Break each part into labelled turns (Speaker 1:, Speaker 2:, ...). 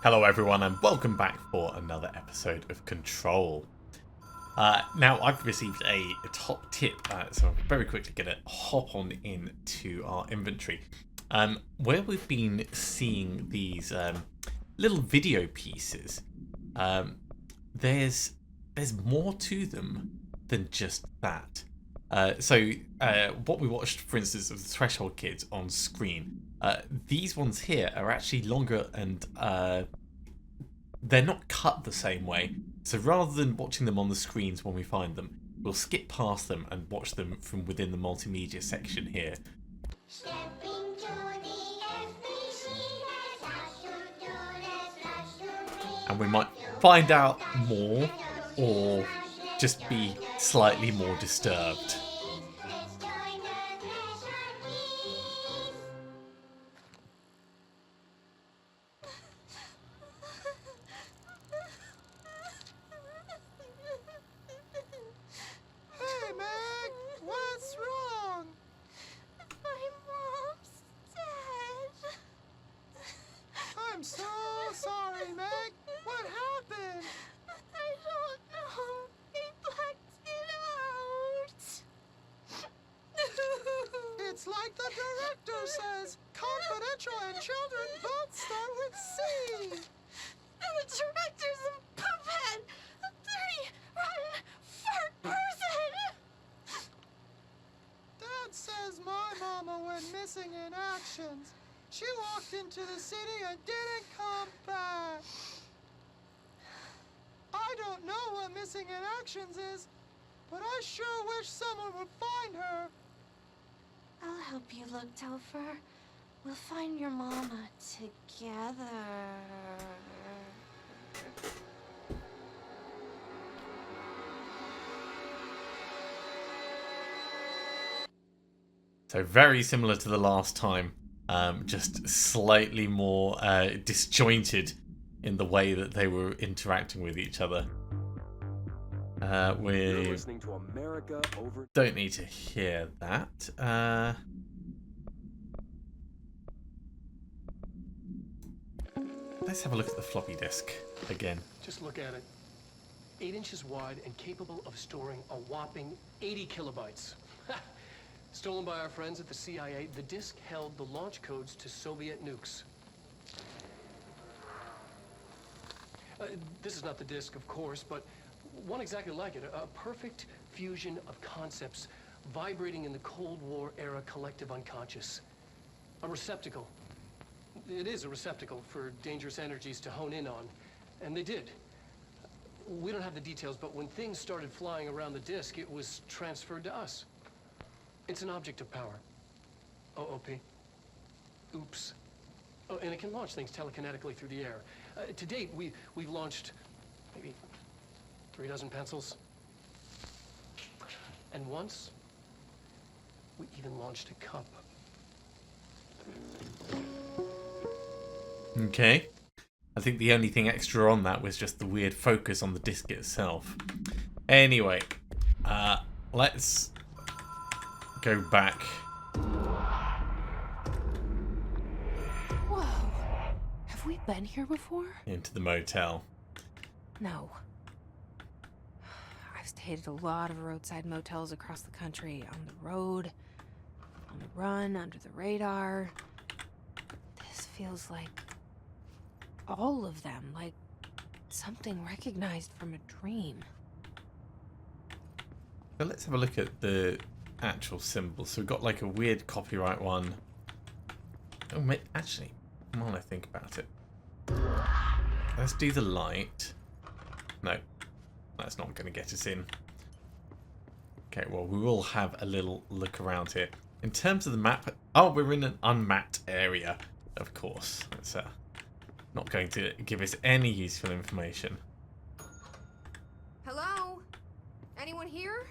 Speaker 1: Hello everyone and welcome back for another episode of Control. Now I've received a top tip, so I'm very quickly going to hop on into our inventory. Where we've been seeing these little video pieces, there's more to them than just that. So what we watched, for instance, of the Threshold Kids on screen, these ones here are actually longer and they're not cut the same way. So rather than watching them on the screens when we find them, we'll skip past them and watch them from within the multimedia section here. And we might find out more or just be slightly more disturbed.
Speaker 2: Hey, Meg! What's wrong?
Speaker 3: My mom's dead.
Speaker 2: I'm so sorry, Meg. What happened?
Speaker 3: I don't know. They blacked it out.
Speaker 2: It's like the director says. Confidential and children both start with C.
Speaker 3: The director's a puppet. A dirty, rotten, fart person.
Speaker 2: Dad says my mama went missing in actions. She walked into the city and didn't come back. I don't know what missing in actions is, but I sure wish someone would find her.
Speaker 3: I'll help you look, Telfer. We'll find your mama together.
Speaker 1: So very similar to the last time, just slightly more disjointed in the way that they were interacting with each other. We
Speaker 4: listening to America over.
Speaker 1: Don't need to hear that. Let's have a look at the floppy disk again.
Speaker 5: Just look at it. 8 inches wide and capable of storing a whopping 80 kilobytes. Stolen by our friends at the CIA, the disk held the launch codes to Soviet nukes. This is not the disk, of course, but one exactly like it. A perfect fusion of concepts vibrating in the Cold War era collective unconscious. A receptacle. It is a receptacle for dangerous energies to hone in on. And they did. We don't have the details, but when things started flying around the disk, it was transferred to us. It's an object of power. OOP. Oops. Oh, and it can launch things telekinetically through the air. To date, we've launched maybe 3 dozen pencils. And once, we even launched a cup.
Speaker 1: Okay. I think the only thing extra on that was just the weird focus on the disc itself. Anyway, let's go back.
Speaker 6: Whoa. Have we been here before?
Speaker 1: Into the motel.
Speaker 6: No. I've stayed at a lot of roadside motels across the country. On the road, on the run, under the radar. This feels like all of them, like something recognized from a dream.
Speaker 1: So let's have a look at the actual symbols. So we've got like a weird copyright one. Oh, actually, come on, I think about it. Let's do the light. No, that's not going to get us in. Okay, well, we will have a little look around here. In terms of the map, oh, we're in an unmapped area, of course. That's not going to give us any useful information.
Speaker 7: Hello? Anyone here?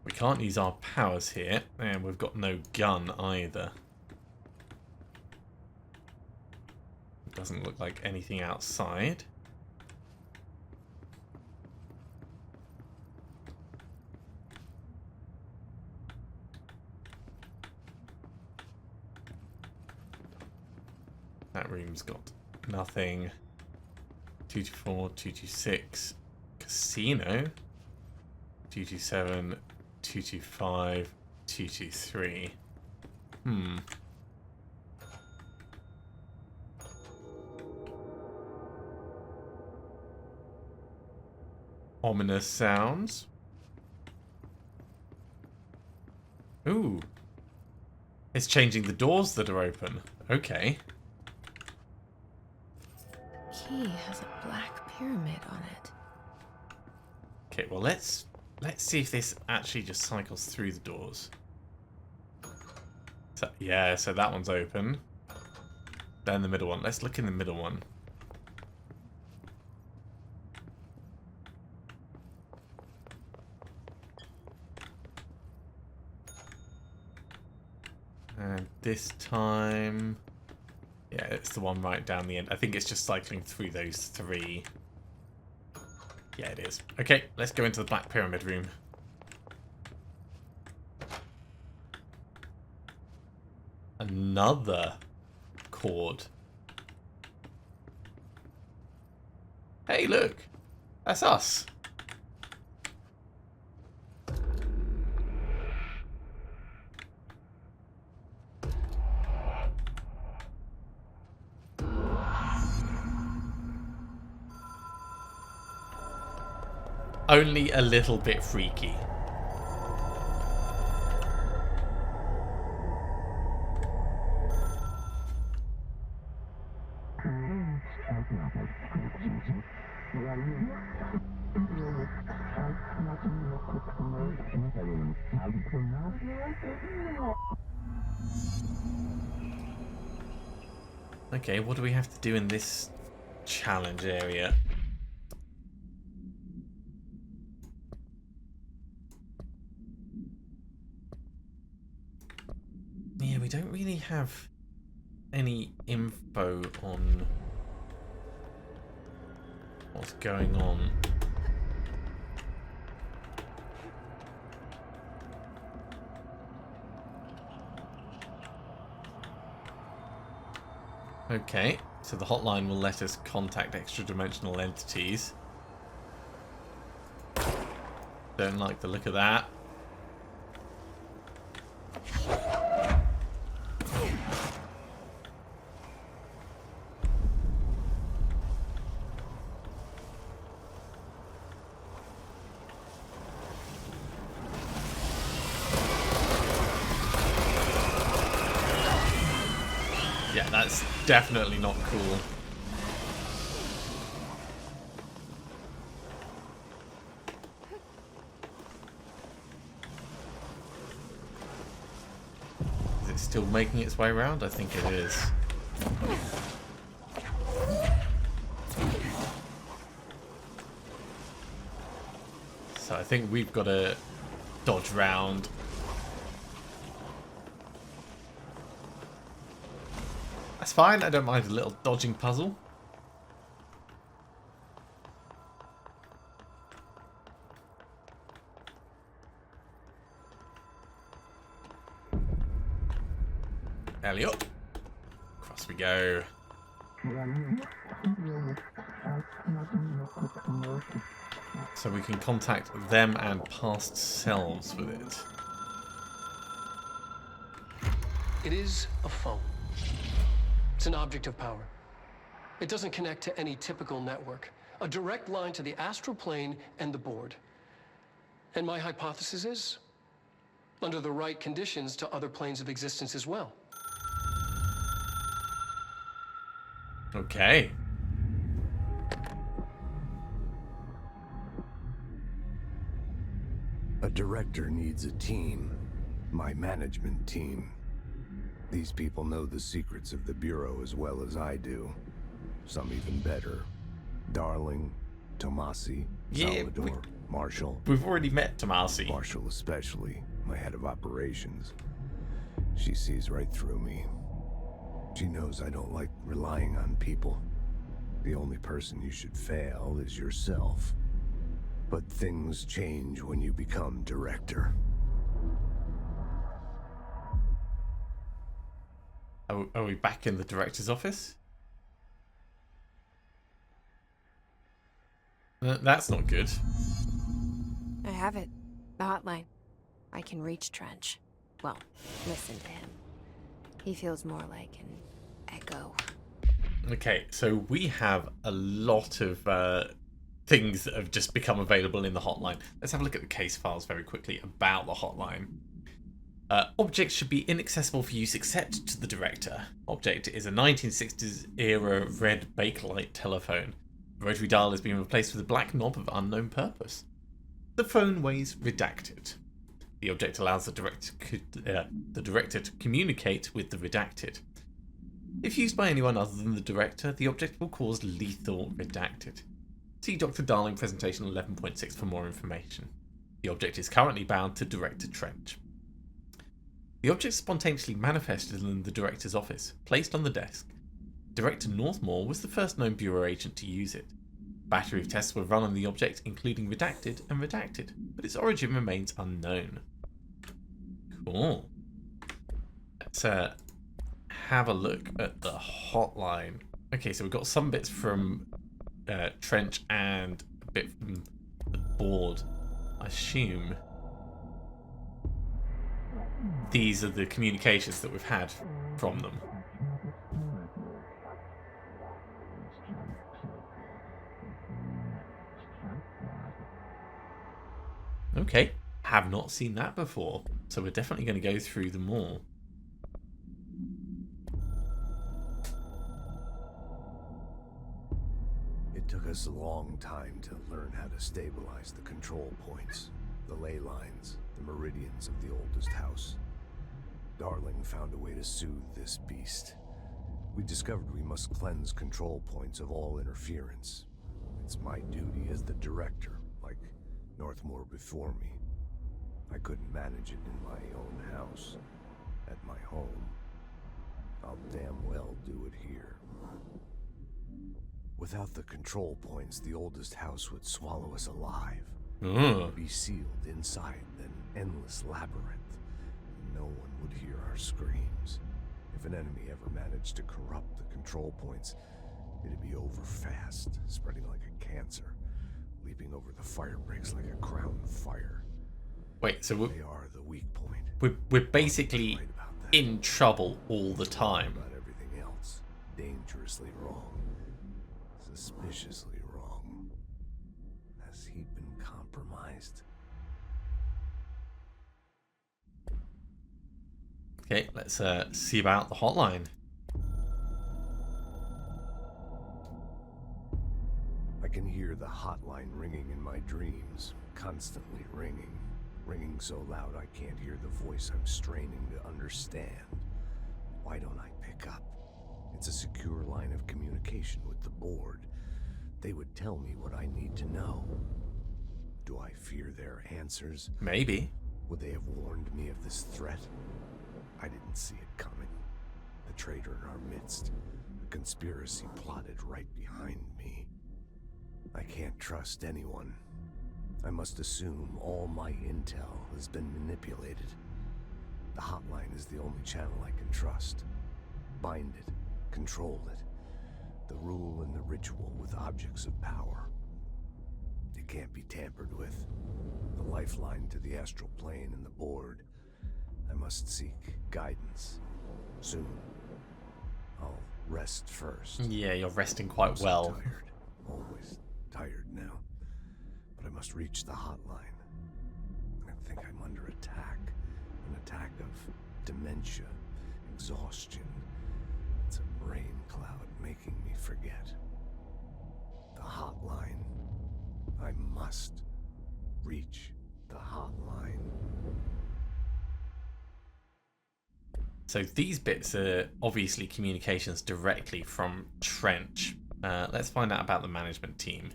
Speaker 1: We can't use our powers here, and we've got no gun either. Doesn't look like anything outside. room's got nothing. 224, 226. Casino. 227, 225, 223. Ominous sounds. Ooh. It's changing the doors that are open. Okay.
Speaker 6: Key has a black pyramid on it.
Speaker 1: Okay, well let's see if this actually just cycles through the doors. So, yeah, so that one's open. Then the middle one. Let's look in the middle one. And this time... Yeah, it's the one right down the end. I think it's just cycling through those three. Yeah, it is. Okay, let's go into the Black Pyramid room. Another cord. Hey, look! That's us! Only a little bit freaky. Okay, what do we have to do in this challenge area? Yeah, we don't really have any info on what's going on. Okay, so the hotline will let us contact extra-dimensional entities. Don't like the look of that. Yeah, that's definitely not cool. Is it still making its way around? I think it is. So I think we've got to dodge round. That's fine, I don't mind a little dodging puzzle. Alley up. Across we go. So we can contact them and past selves with it.
Speaker 5: It is a phone. It's an object of power. It doesn't connect to any typical network. A direct line to the astral plane and the board. And my hypothesis is, under the right conditions, to other planes of existence as well.
Speaker 1: Okay.
Speaker 8: A director needs a team. My management team. These people know the secrets of the Bureau as well as I do. Some even better. Darling, Tomasi, Salvador, Marshall.
Speaker 1: We've already met Tomasi.
Speaker 8: Marshall especially, my head of operations. She sees right through me. She knows I don't like relying on people. The only person you should fail is yourself. But things change when you become director.
Speaker 1: Are we back in the director's office? That's not good.
Speaker 6: I have it. The hotline. I can reach Trench. Well, listen to him. He feels more like an echo.
Speaker 1: Okay, so we have a lot of things that have just become available in the hotline. Let's have a look at the case files very quickly about the hotline. Objects should be inaccessible for use except to the director. Object is a 1960s era red Bakelite telephone. The rotary dial has been replaced with a black knob of unknown purpose. The phone weighs redacted. The object allows the director to communicate with the redacted. If used by anyone other than the director, the object will cause lethal redacted. See Dr. Darling presentation 11.6 for more information. The object is currently bound to Director Trench. The object spontaneously manifested in the director's office, placed on the desk. Director Northmore was the first known bureau agent to use it. A battery of tests were run on the object, including redacted and redacted, but its origin remains unknown. Cool. Let's have a look at the hotline. Okay, so we've got some bits from Trench and a bit from the board. I assume these are the communications that we've had from them. Okay, have not seen that before, so we're definitely going to go through them all.
Speaker 8: It took us a long time to learn how to stabilize the control points, the ley lines, the meridians of the oldest house. Darling found a way to soothe this beast. We discovered we must cleanse control points of all interference. It's my duty as the director, like Northmore before me. I couldn't manage it in my own house, at my home. I'll damn well do it here. Without the control points, the oldest house would swallow us alive. We'd be sealed inside an endless labyrinth. No one would hear our screams. If an enemy ever managed to corrupt the control points, it'd be over fast, spreading like a cancer, leaping over the fire breaks like a crown fire.
Speaker 1: Wait, so
Speaker 8: They are the weak point.
Speaker 1: we're basically
Speaker 8: Right about that.
Speaker 1: in trouble all the time.
Speaker 8: About everything else. Dangerously wrong. Suspiciously wrong. Has he been compromised?
Speaker 1: Okay, let's see about the hotline.
Speaker 8: I can hear the hotline ringing in my dreams, constantly ringing. Ringing so loud I can't hear the voice I'm straining to understand. Why don't I pick up? It's a secure line of communication with the board. They would tell me what I need to know. Do I fear their answers?
Speaker 1: Maybe.
Speaker 8: Would they have warned me of this threat? I didn't see it coming. The traitor in our midst. A conspiracy plotted right behind me. I can't trust anyone. I must assume all my intel has been manipulated. The hotline is the only channel I can trust. Bind it, control it. The rule and the ritual with objects of power. It can't be tampered with. The lifeline to the astral plane and the board. I must seek guidance. Soon. I'll rest first.
Speaker 1: Yeah, you're resting quite
Speaker 8: I'm so
Speaker 1: well.
Speaker 8: tired. Always tired now. But I must reach the hotline. I think I'm under attack. An attack of dementia, exhaustion. It's a brain cloud making me forget. The hotline. I must reach the hotline.
Speaker 1: So these bits are obviously communications directly from Trench. Let's find out about the management team.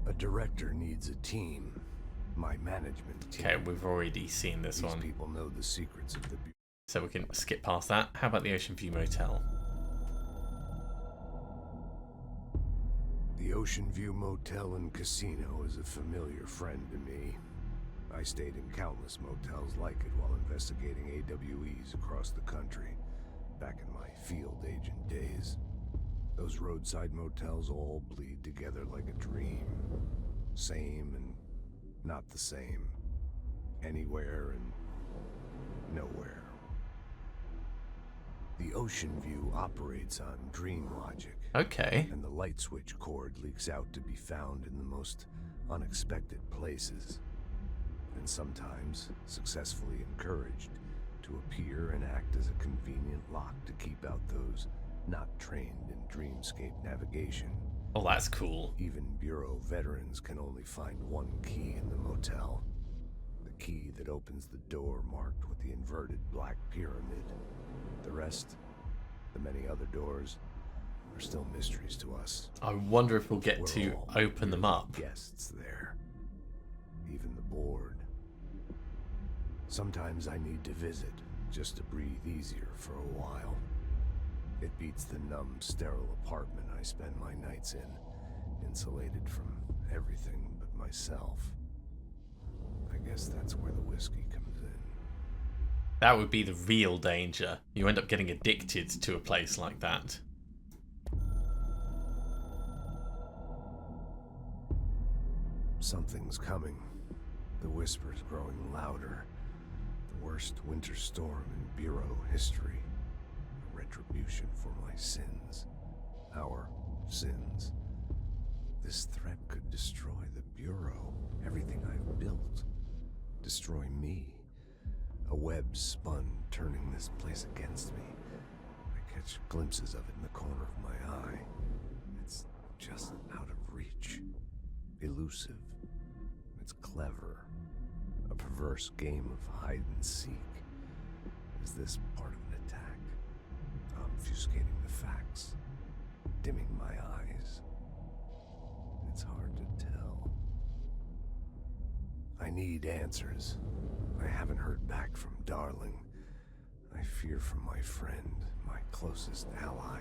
Speaker 8: A director needs a team. My management team.
Speaker 1: Okay, we've already seen this
Speaker 8: These
Speaker 1: one,
Speaker 8: people know the secrets of the
Speaker 1: so we can skip past that. How about the Oceanview Motel?
Speaker 8: The Oceanview Motel and Casino is a familiar friend to me. I stayed in countless motels like it while investigating AWEs across the country, back in my field agent days. Those roadside motels all bleed together like a dream. Same and not the same. Anywhere and nowhere. The Oceanview operates on dream logic.
Speaker 1: Okay.
Speaker 8: And the light switch cord leaks out to be found in the most unexpected places. And sometimes successfully encouraged to appear and act as a convenient lock to keep out those not trained in dreamscape navigation.
Speaker 1: Oh, that's cool.
Speaker 8: Even Bureau veterans can only find one key in the motel. The key that opens the door marked with the inverted black pyramid. The rest, the many other doors, are still mysteries to us.
Speaker 1: I wonder if we'll get
Speaker 8: We're
Speaker 1: to
Speaker 8: all
Speaker 1: open them up.
Speaker 8: Guests there. Even the board. Sometimes I need to visit, just to breathe easier for a while. It beats the numb, sterile apartment I spend my nights in, insulated from everything but myself. I guess that's where the whiskey comes in.
Speaker 1: That would be the real danger. You end up getting addicted to a place like that.
Speaker 8: Something's coming. The whisper's growing louder. The worst winter storm in Bureau history. A retribution for my sins. Our sins. This threat could destroy the Bureau, everything I've built. Destroy me. A web spun, turning this place against me. I catch glimpses of it in the corner of my eye. It's just out of reach. Elusive. It's clever. A perverse game of hide and seek. Is this part of an attack? Obfuscating the facts. Dimming my eyes. It's hard to tell. I need answers. I haven't heard back from Darling. I fear for my friend, my closest ally.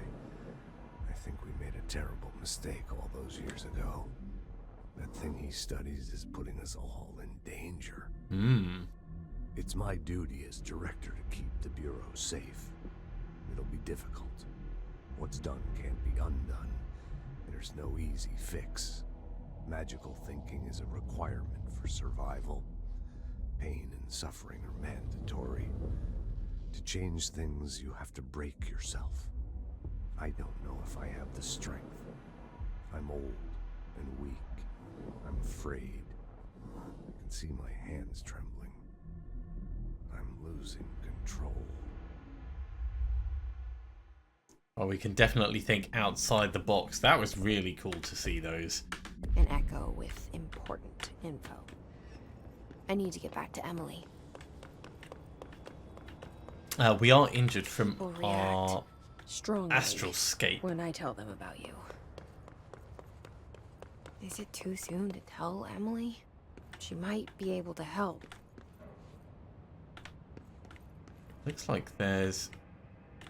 Speaker 8: I think we made a terrible mistake all those years ago. That thing he studies is putting us all in danger. It's my duty as director to keep the Bureau safe. It'll be difficult. What's done can't be undone. There's no easy fix. Magical thinking is a requirement for survival. Pain and suffering are mandatory. To change things, you have to break yourself. I don't know if I have the strength. I'm old and weak. I'm afraid. I can see my hands trembling. I'm losing control.
Speaker 1: Well, we can definitely think outside the box. That was really cool to see those.
Speaker 6: An echo with important info. I need to get back to Emily.
Speaker 1: We are injured from
Speaker 6: Will
Speaker 1: our
Speaker 6: react strongly
Speaker 1: astral scape.
Speaker 6: when I tell them about you. Is it too soon to tell Emily? She might be able to help.
Speaker 1: Looks like there's...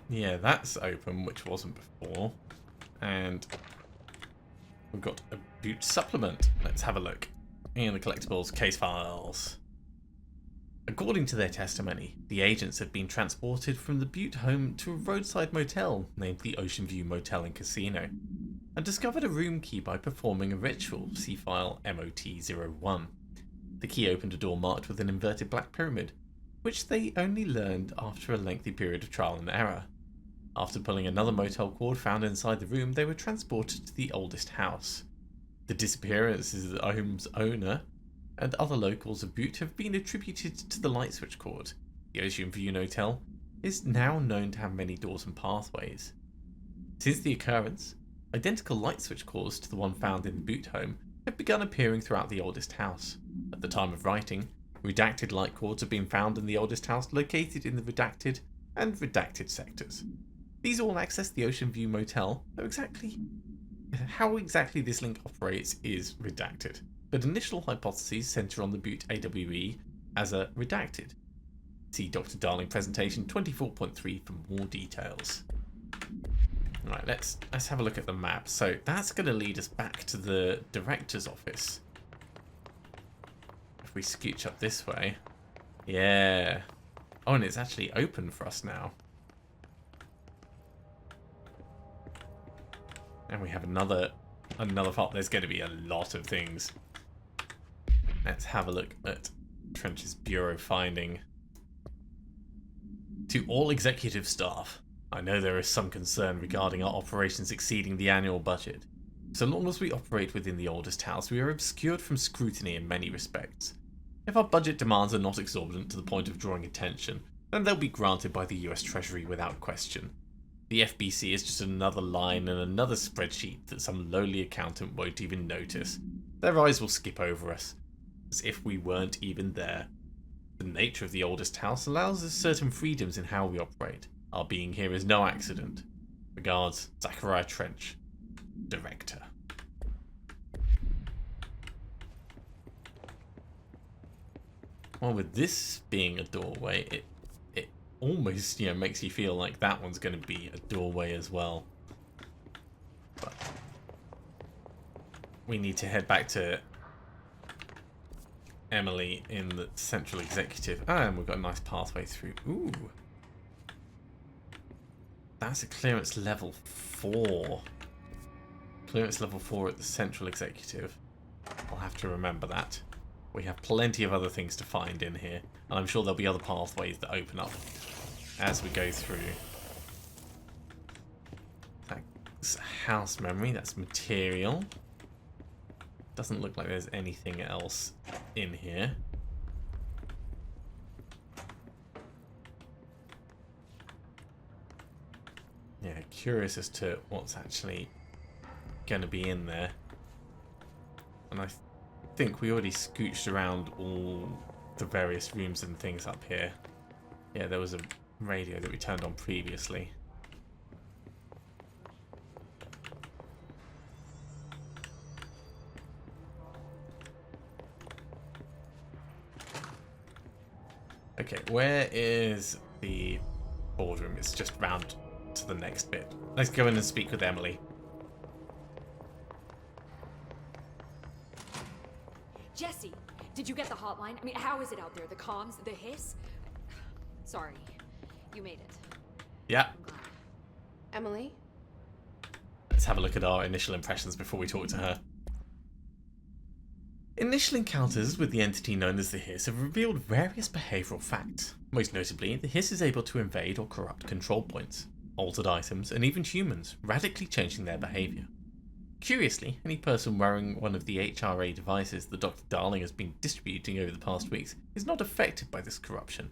Speaker 1: Yeah, that's open, which wasn't before. And we've got a Butte supplement. Let's have a look. In the collectibles case files. According to their testimony, the agents had been transported from the Butte home to a roadside motel named the Oceanview Motel and Casino, and discovered a room key by performing a ritual, see file MOT-01. The key opened a door marked with an inverted black pyramid, which they only learned after a lengthy period of trial and error. After pulling another motel cord found inside the room, they were transported to the oldest house. The disappearances of the home's owner and other locals of Butte have been attributed to the light switch cord. The Oceanview Motel is now known to have many doors and pathways. Since the occurrence, identical light switch cords to the one found in the Butte home have begun appearing throughout the oldest house. At the time of writing, redacted light cords have been found in the oldest house located in the redacted and redacted sectors. These all access the Oceanview Motel, though how exactly this link operates is redacted, but initial hypotheses centre on the Butte AWE as a redacted. See Dr. Darling presentation 24.3 for more details. Right, let's have a look at the map. So that's going to lead us back to the director's office. If we scooch up this way. Yeah. Oh, and it's actually open for us now. And we have another file. There's going to be a lot of things. Let's have a look at Trench's bureau finding. To all executive staff, I know there is some concern regarding our operations exceeding the annual budget. So long as we operate within the oldest house, we are obscured from scrutiny in many respects. If our budget demands are not exorbitant to the point of drawing attention, then they'll be granted by the US Treasury without question. The FBC is just another line in another spreadsheet that some lowly accountant won't even notice. Their eyes will skip over us, as if we weren't even there. The nature of the oldest house allows us certain freedoms in how we operate. Our being here is no accident. Regards, Zachariah Trench, Director. Well, with this being a doorway, it almost, makes you feel like that one's going to be a doorway as well. But we need to head back to Emily in the central executive. And we've got a nice pathway through. Ooh. That's a clearance level 4. Clearance level 4 at the central executive. I'll have to remember that. We have plenty of other things to find in here. And I'm sure there'll be other pathways that open up as we go through. That's house memory. That's material. Doesn't look like there's anything else in here. Yeah, curious as to what's actually going to be in there. And I think we already scooched around all the various rooms and things up here. Yeah, there was a radio that we turned on previously. Okay, where is the boardroom? It's just round to the next bit. Let's go in and speak with Emily.
Speaker 9: Jesse, did you get the hotline? I mean, how is it out there? The comms, the hiss? Sorry, you made it.
Speaker 1: Yeah.
Speaker 7: Emily?
Speaker 1: Let's have a look at our initial impressions before we talk to her. Initial encounters with the entity known as the Hiss have revealed various behavioural facts. Most notably, the Hiss is able to invade or corrupt control points, altered items, and even humans, radically changing their behaviour. Curiously, any person wearing one of the HRA devices that Dr. Darling has been distributing over the past weeks is not affected by this corruption.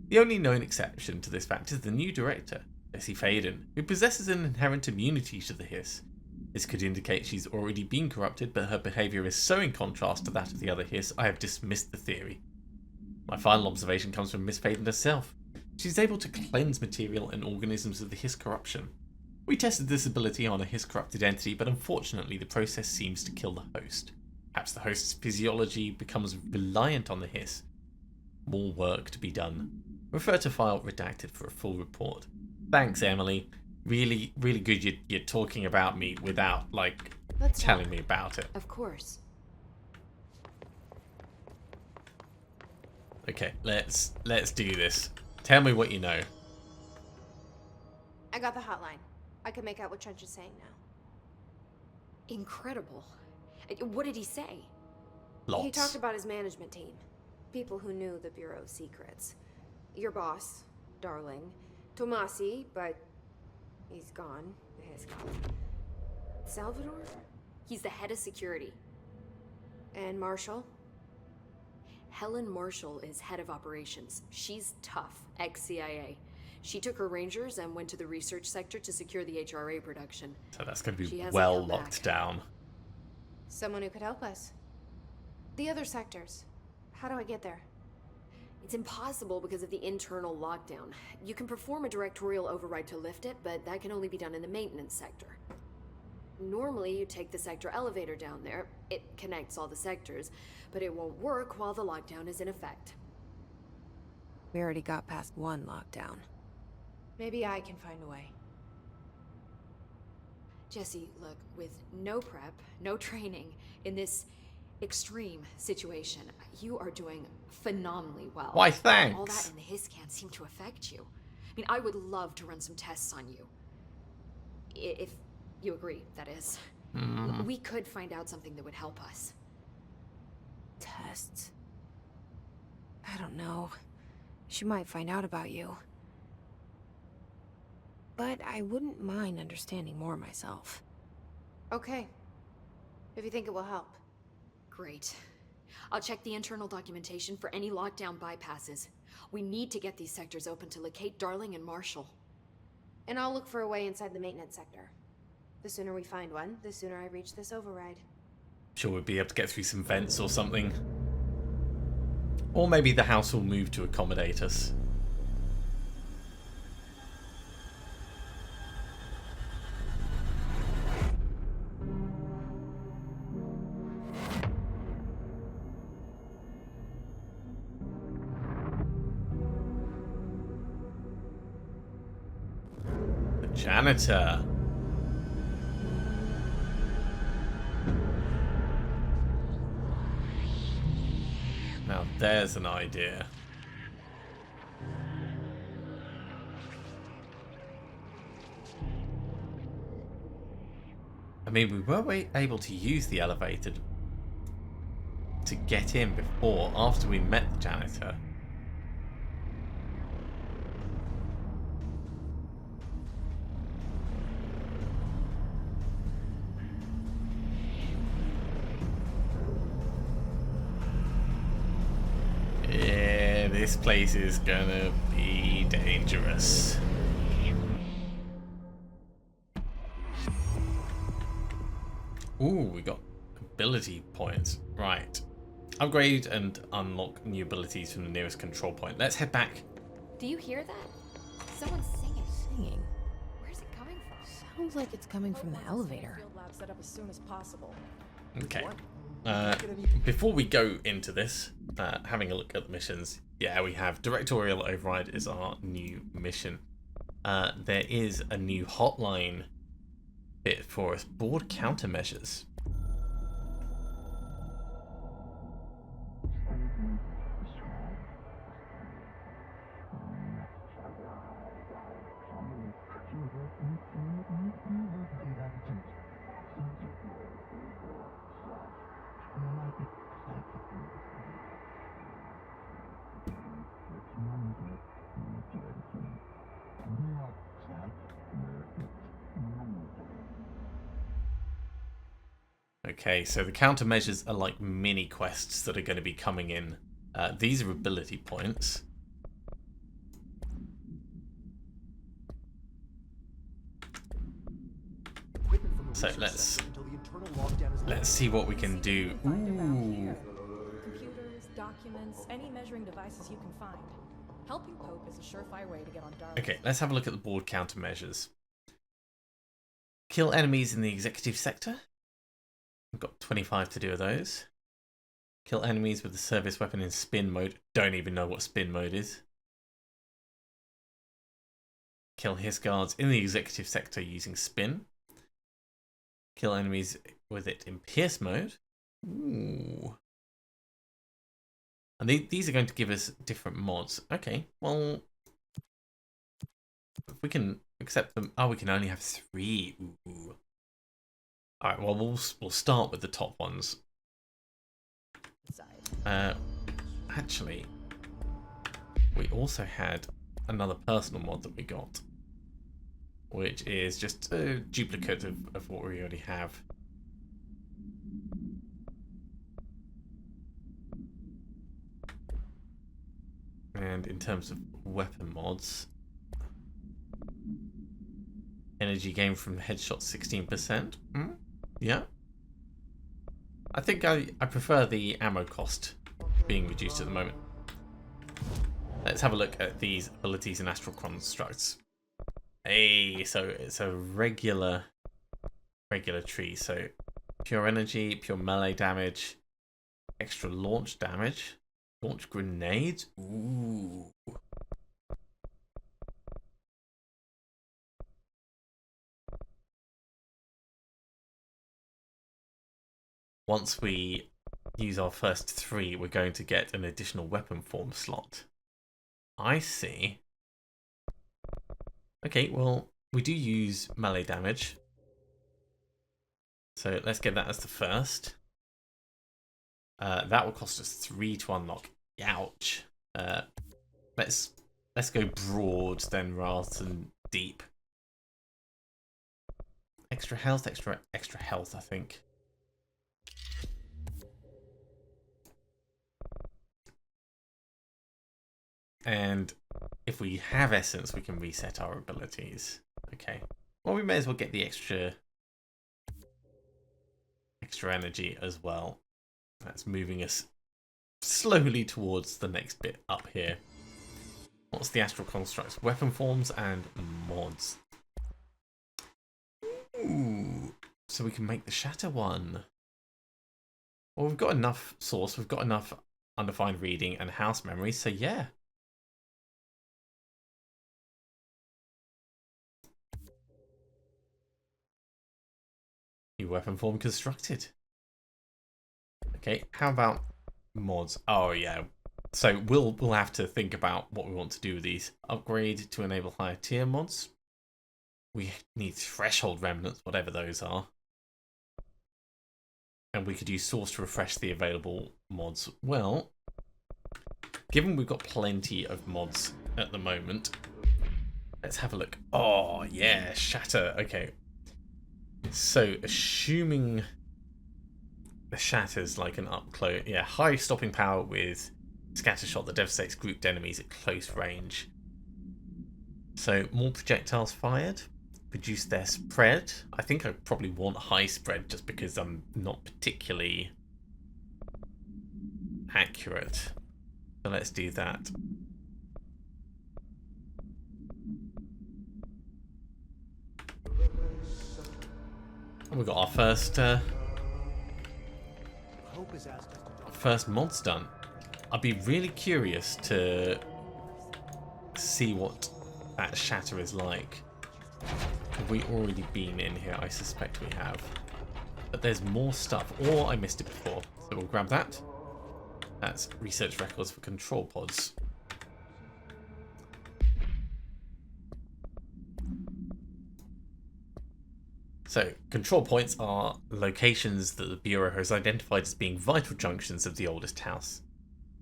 Speaker 1: The only known exception to this fact is the new director, Jessie Faden, who possesses an inherent immunity to the Hiss. This could indicate she's already been corrupted, but her behaviour is so in contrast to that of the other Hiss, I have dismissed the theory. My final observation comes from Miss Faden herself. She's able to cleanse material and organisms of the Hiss corruption. We tested this ability on a Hiss-corrupted entity, but unfortunately the process seems to kill the host. Perhaps the host's physiology becomes reliant on the Hiss. More work to be done. Refer to file redacted for a full report. Thanks, Emily. Really, really good you're talking about me without, telling me about it.
Speaker 9: Of course.
Speaker 1: Okay, let's do this. Tell me what you know.
Speaker 7: I got the hotline. I can make out what Trench is saying now.
Speaker 9: Incredible. What did he say?
Speaker 1: Lots.
Speaker 7: He talked about his management team. People who knew the Bureau's secrets. Your boss, Darling. Tomasi, but he's gone. He's gone. Salvador?
Speaker 9: He's the head of security.
Speaker 7: And Marshall?
Speaker 9: Helen Marshall is head of operations. She's tough, ex-CIA. She took her rangers and went to the research sector to secure the HRA production.
Speaker 1: So that's going to
Speaker 9: She
Speaker 1: be
Speaker 9: hasn't
Speaker 1: well
Speaker 9: come
Speaker 1: locked
Speaker 9: back.
Speaker 1: down.
Speaker 7: Someone who could help us. The other sectors. How do I get there?
Speaker 9: It's impossible because of the internal lockdown. You can perform a directorial override to lift it, but that can only be done in the maintenance sector. Normally, you take the sector elevator down there. It connects all the sectors, but it won't work while the lockdown is in effect.
Speaker 6: We already got past one lockdown.
Speaker 7: Maybe I can find a way.
Speaker 9: Jesse, look, with no prep, no training, in this extreme situation, you are doing phenomenally well.
Speaker 1: Why, thanks.
Speaker 9: All that in the Hiss can't seem to affect you. I mean, I would love to run some tests on you. If You agree, that is. We could find out something that would help us.
Speaker 6: Tests. I don't know. She might find out about you. But I wouldn't mind understanding more myself.
Speaker 7: Okay. If you think it will help.
Speaker 9: Great. I'll check the internal documentation for any lockdown bypasses. We need to get these sectors open to locate Darling and Marshall.
Speaker 7: And I'll look for a way inside the maintenance sector. The sooner we find one, the sooner I reach this override.
Speaker 1: Sure, we'll be able to get through some vents or something. Or maybe the house will move to accommodate us. The janitor. Now there's an idea. I mean, we were able to use the elevator to get in before, after we met the janitor. Yeah, this place is gonna be dangerous. Ooh, we got ability points. Right. Upgrade and unlock new abilities from the nearest control point. Let's head back.
Speaker 9: Do you hear that? Someone's singing.
Speaker 6: Singing.
Speaker 9: Where's it coming from?
Speaker 6: Sounds like it's coming from the elevator.
Speaker 10: Field lab set up as soon as possible.
Speaker 1: Okay. Before we go into this, having a look at the missions, yeah, we have Directorial Override is our new mission. There is a new hotline bit for us. Board countermeasures. Okay, so the countermeasures are like mini quests that are going to be coming in. These are ability points. So let's see what we can do. Ooh.
Speaker 10: Computers, documents, any measuring devices you can find. Helping Pope is a surefire way to get on Darling.
Speaker 1: Okay, let's have a look at the board countermeasures. Kill enemies in the executive sector. We've got 25 to do of those. Kill enemies with the service weapon in spin mode. Don't even know what spin mode is. Kill his guards in the executive sector using spin. Kill enemies with it in pierce mode. Ooh. And these are going to give us different mods. Okay, well, if we can accept them. Oh, we can only have 3. Ooh. All right, well, we'll start with the top ones. Actually, we also had another personal mod that we got, which is just a duplicate of what we already have. And in terms of weapon mods, energy gain from headshot 16%. Yeah. I think I prefer the ammo cost being reduced at the moment. Let's have a look at these abilities in Astral constructs. Hey, so it's a regular tree. So pure energy, pure melee damage, extra launch damage, launch grenades. Ooh. Once we use our first 3, we're going to get an additional weapon form slot. I see. Okay, well, we do use melee damage. So let's get that as the first. That will cost us 3 to unlock. Ouch. Let's go broad then rather than deep. Extra health, extra health, I think. And if we have essence, we can reset our abilities. Okay. Well, we may as well get the extra energy as well. That's moving us slowly towards the next bit up here. What's the Astral constructs? Weapon forms and mods. Ooh. So we can make the shatter one. Well, we've got enough source, we've got enough undefined reading and house memory, so yeah. New weapon form constructed. Okay, how about mods? Oh yeah. So we'll have to think about what we want to do with these. Upgrade to enable higher tier mods. We need threshold remnants, whatever those are. And we could use source to refresh the available mods. Well, given we've got plenty of mods at the moment, let's have a look. Oh yeah, shatter. Okay. So assuming the shatter's like an up close, yeah, high stopping power with scatter shot that devastates grouped enemies at close range. So more projectiles fired, reduce their spread. I think I probably want high spread just because I'm not particularly accurate. So let's do that. And we got our first mods done. I'd be really curious to see what that shatter is like. Have we already been in here? I suspect we have. But there's more stuff, or I missed it before. So we'll grab that. That's research records for control pods. So, control points are locations that the Bureau has identified as being vital junctions of the oldest house.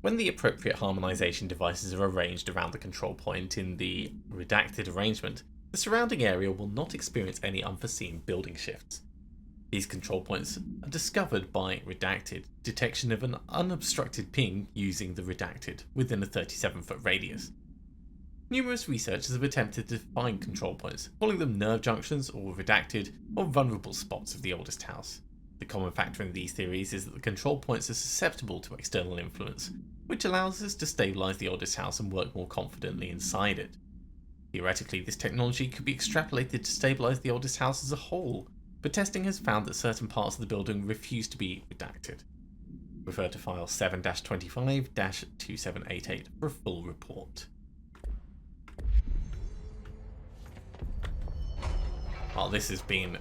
Speaker 1: When the appropriate harmonization devices are arranged around the control point in the redacted arrangement, the surrounding area will not experience any unforeseen building shifts. These control points are discovered by redacted detection of an unobstructed ping using the redacted within a 37-foot radius. Numerous researchers have attempted to find control points, calling them nerve junctions or redacted or vulnerable spots of the oldest house. The common factor in these theories is that the control points are susceptible to external influence, which allows us to stabilize the oldest house and work more confidently inside it. Theoretically, this technology could be extrapolated to stabilize the oldest house as a whole, but testing has found that certain parts of the building refuse to be redacted. Refer to file 7-25-2788 for a full report. Oh, this has been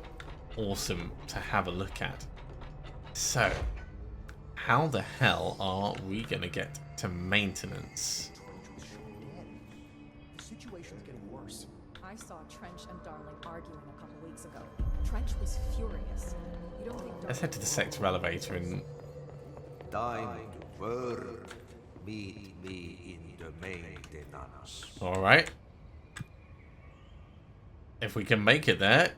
Speaker 1: awesome to have a look at. So, how the hell are we going to get to maintenance?
Speaker 10: The situation's getting worse. I saw Trench and Darling arguing a couple weeks ago. Trench was furious. You don't think
Speaker 1: Let's head to the sector elevator and...
Speaker 11: Time to work. Meet me in the maintenance.
Speaker 1: Alright. If we can make it there,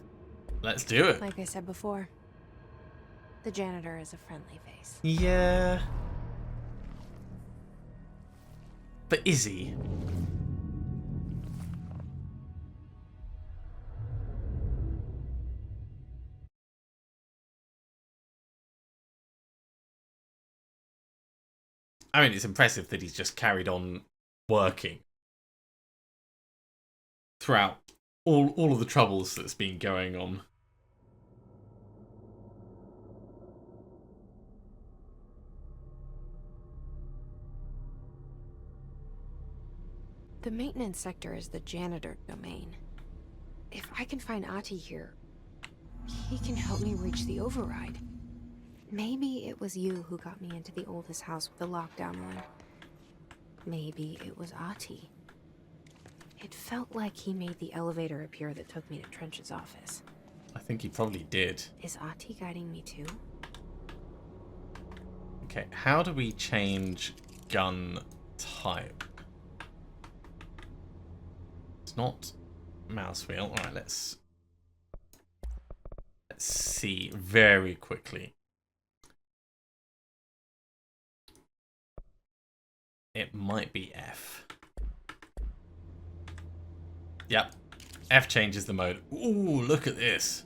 Speaker 1: let's do it.
Speaker 6: Like I said before, the janitor is a friendly face.
Speaker 1: Yeah. But is he? I mean, it's impressive that he's just carried on working throughout all of the troubles that's been going on.
Speaker 6: The maintenance sector is the janitor domain. If I can find Ahti here, he can help me reach the override. Maybe it was you who got me into the oldest house with the lockdown on. Maybe it was Ahti. It felt like he made the elevator appear that took me to Trench's office.
Speaker 1: I think he probably did.
Speaker 6: Is Ahti guiding me too?
Speaker 1: Okay, how do we change gun type? It's not mouse wheel. Alright, let's see very quickly. It might be F. Yep. F changes the mode. Ooh, look at this.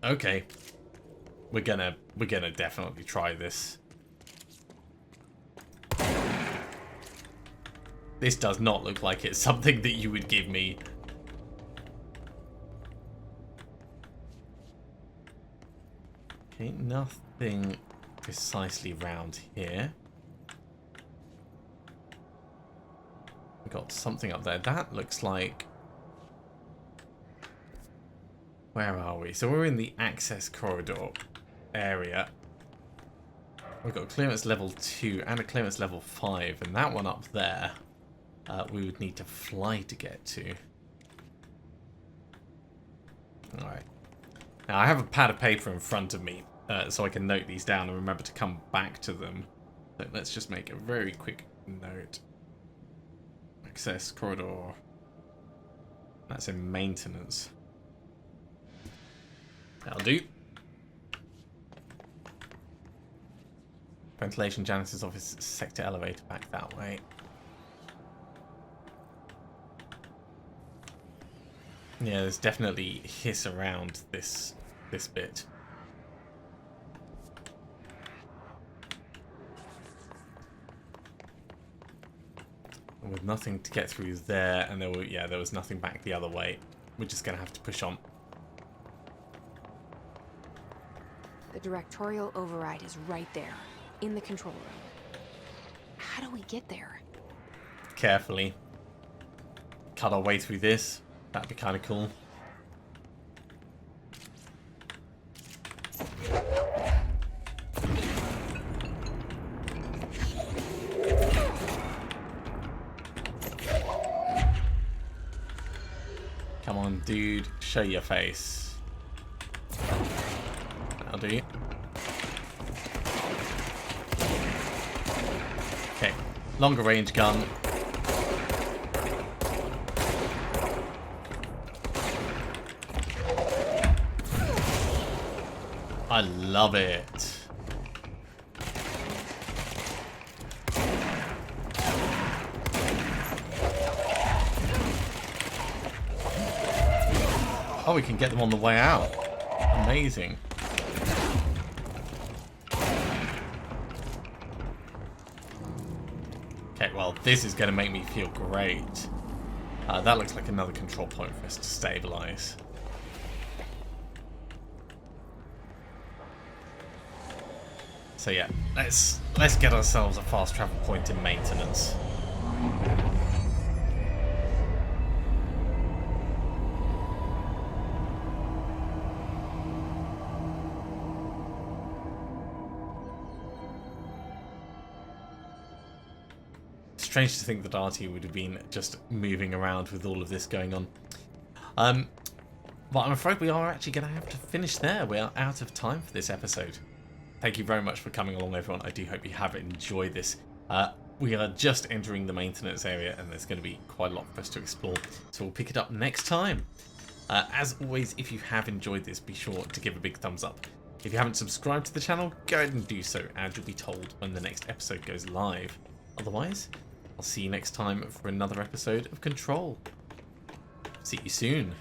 Speaker 1: Okay. We're gonna definitely try this. This does not look like it's something that you would give me. Okay, nothing precisely round here. We got something up there. That looks like... Where are we? So we're in the access corridor area. We've got clearance level 2 and a clearance level 5. And that one up there, we would need to fly to get to. Alright. Now I have a pad of paper in front of me, so I can note these down and remember to come back to them. So let's just make a very quick note. Access corridor. That's in maintenance. That'll do. Ventilation, janitor's office, sector elevator back that way. Yeah, there's definitely hiss around this bit. And with nothing to get through there, and there was nothing back the other way. We're just gonna have to push on.
Speaker 6: The Directorial Override is right there, in the control room. How do we get there?
Speaker 1: Carefully. Cut our way through this. That'd be kind of cool. Come on, dude. Show your face. That'll do. Okay. Longer range gun. I love it. Oh, we can get them on the way out. Amazing. Okay, well, this is going to make me feel great. That looks like another control point for us to stabilize. So yeah, let's get ourselves a fast travel point in maintenance. Strange to think that Artie would have been just moving around with all of this going on. But I'm afraid we are actually going to have to finish there. We are out of time for this episode. Thank you very much for coming along, everyone. I do hope you have enjoyed this. We are just entering the maintenance area, and there's going to be quite a lot for us to explore. So we'll pick it up next time. As always, if you have enjoyed this, be sure to give a big thumbs up. If you haven't subscribed to the channel, go ahead and do so, and you'll be told when the next episode goes live. Otherwise, I'll see you next time for another episode of Control. See you soon.